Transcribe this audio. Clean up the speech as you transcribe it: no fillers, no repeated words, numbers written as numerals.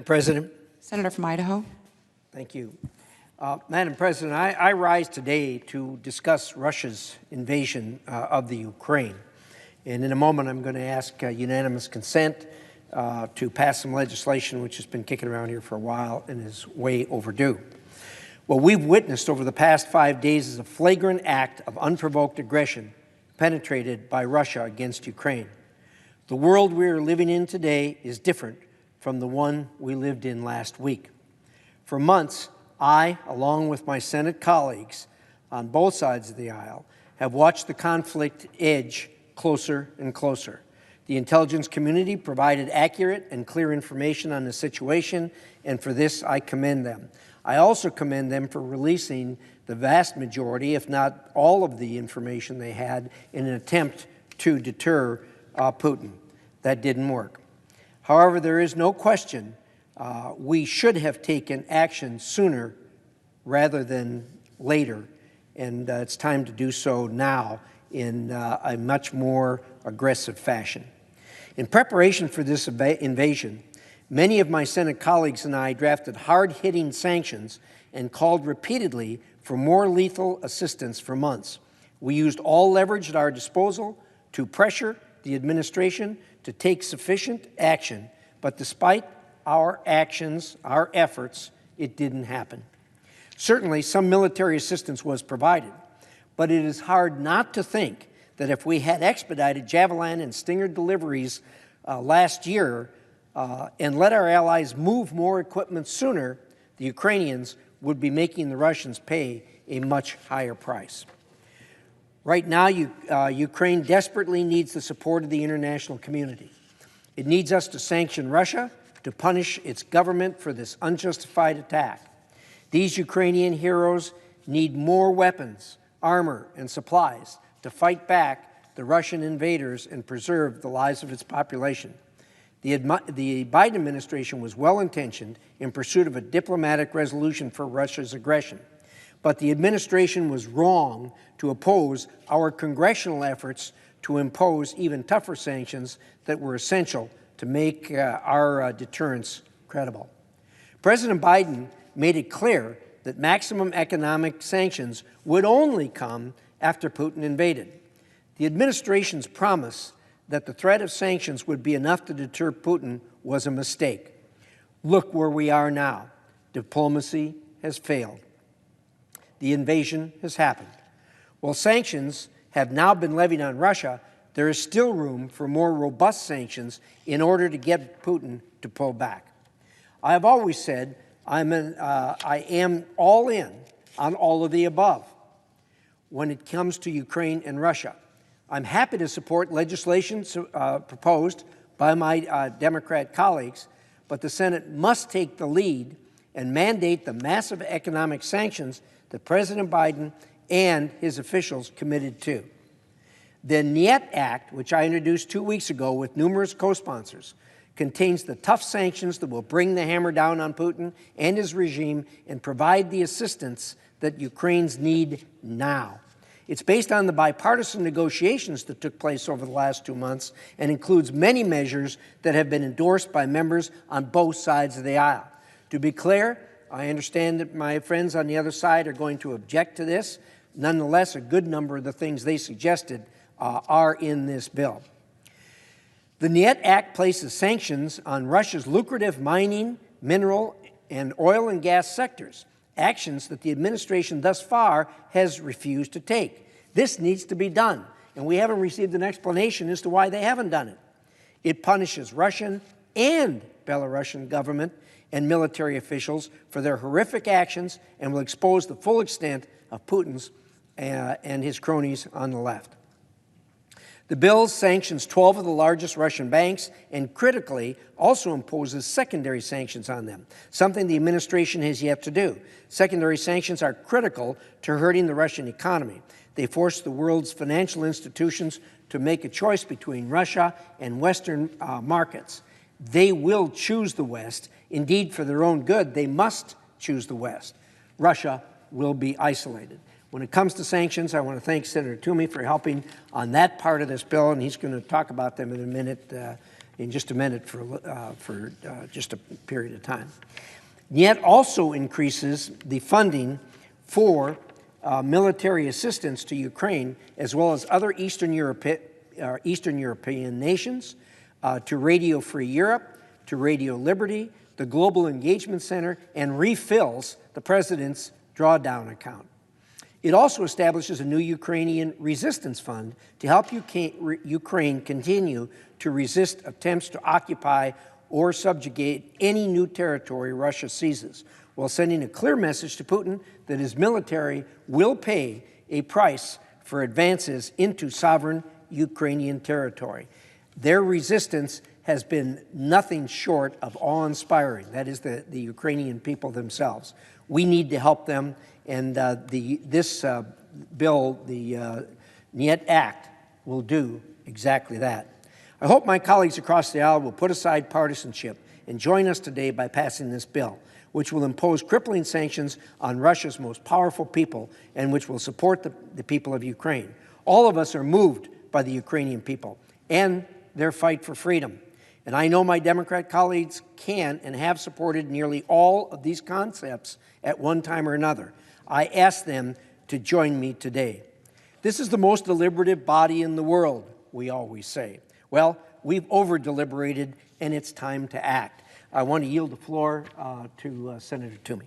President. Senator from Idaho. Thank you. Madam President, I rise today to discuss Russia's invasion of the Ukraine. And in a moment, I'm going to ask unanimous consent to pass some legislation which has been kicking around here for a while and is way overdue. What we've witnessed over the past 5 days is a flagrant act of unprovoked aggression perpetrated by Russia against Ukraine. The world we are living in today is different from the one we lived in last week. For months, I, along with my Senate colleagues on both sides of the aisle, have watched the conflict edge closer and closer. The intelligence community provided accurate and clear information on the situation, and for this I commend them. I also commend them for releasing the vast majority, if not all of the information they had in an attempt to deter Putin. That didn't work. However, there is no question we should have taken action sooner rather than later, and it's time to do so now in a much more aggressive fashion. In preparation for this invasion, many of my Senate colleagues and I drafted hard-hitting sanctions and called repeatedly for more lethal assistance for months. We used all leverage at our disposal to pressure the administration to take sufficient action, but despite our actions, our efforts, it didn't happen. Certainly, some military assistance was provided, but it is hard not to think that if we had expedited Javelin and Stinger deliveries last year and let our allies move more equipment sooner, the Ukrainians would be making the Russians pay a much higher price. Right now, Ukraine desperately needs the support of the international community. It needs us to sanction Russia, to punish its government for this unjustified attack. These Ukrainian heroes need more weapons, armor, and supplies to fight back the Russian invaders and preserve the lives of its population. The Biden administration was well-intentioned in pursuit of a diplomatic resolution for Russia's aggression, but the administration was wrong to oppose our congressional efforts to impose even tougher sanctions that were essential to make our deterrence credible. President Biden made it clear that maximum economic sanctions would only come after Putin invaded. The administration's promise that the threat of sanctions would be enough to deter Putin was a mistake. Look where we are now. Diplomacy has failed. The invasion has happened. While sanctions have now been levied on Russia, there is still room for more robust sanctions in order to get Putin to pull back. I have always said I am all in on all of the above when it comes to Ukraine and Russia. I'm happy to support legislation proposed by my Democrat colleagues, but the Senate must take the lead and mandate the massive economic sanctions that President Biden and his officials committed to. The NYET Act, which I introduced 2 weeks ago with numerous co-sponsors, contains the tough sanctions that will bring the hammer down on Putin and his regime and provide the assistance that Ukrainians need now. It's based on the bipartisan negotiations that took place over the last 2 months and includes many measures that have been endorsed by members on both sides of the aisle. To be clear, I understand that my friends on the other side are going to object to this. Nonetheless, a good number of the things they suggested are in this bill. The NYET Act places sanctions on Russia's lucrative mining, mineral, and oil and gas sectors, actions that the administration thus far has refused to take. This needs to be done, and we haven't received an explanation as to why they haven't done it. It punishes Russian and Belarusian government and military officials for their horrific actions and will expose the full extent of Putin's and his cronies on the left. The bill sanctions 12 of the largest Russian banks and critically also imposes secondary sanctions on them, something the administration has yet to do. Secondary sanctions are critical to hurting the Russian economy. They force the world's financial institutions to make a choice between Russia and Western markets. They will choose the West. Indeed, for their own good, they must choose the West. Russia will be isolated. When it comes to sanctions, I want to thank Senator Toomey for helping on that part of this bill, and he's going to talk about them in a minute in just a minute for just a period of time. NYET also increases the funding for military assistance to Ukraine, as well as other Eastern European nations, to Radio Free Europe, to Radio Liberty, the Global Engagement Center, and refills the President's drawdown account. It also establishes a new Ukrainian resistance fund to help Ukraine continue to resist attempts to occupy or subjugate any new territory Russia seizes, while sending a clear message to Putin that his military will pay a price for advances into sovereign Ukrainian territory. Their resistance has been nothing short of awe-inspiring. That is the Ukrainian people themselves. We need to help them, and this bill, the NYET Act, will do exactly that. I hope my colleagues across the aisle will put aside partisanship and join us today by passing this bill, which will impose crippling sanctions on Russia's most powerful people and which will support the people of Ukraine. All of us are moved by the Ukrainian people and their fight for freedom. And I know my Democrat colleagues can and have supported nearly all of these concepts at one time or another. I ask them to join me today. This is the most deliberative body in the world, we always say. Well, we've over-deliberated, and it's time to act. I want to yield the floor to Senator Toomey.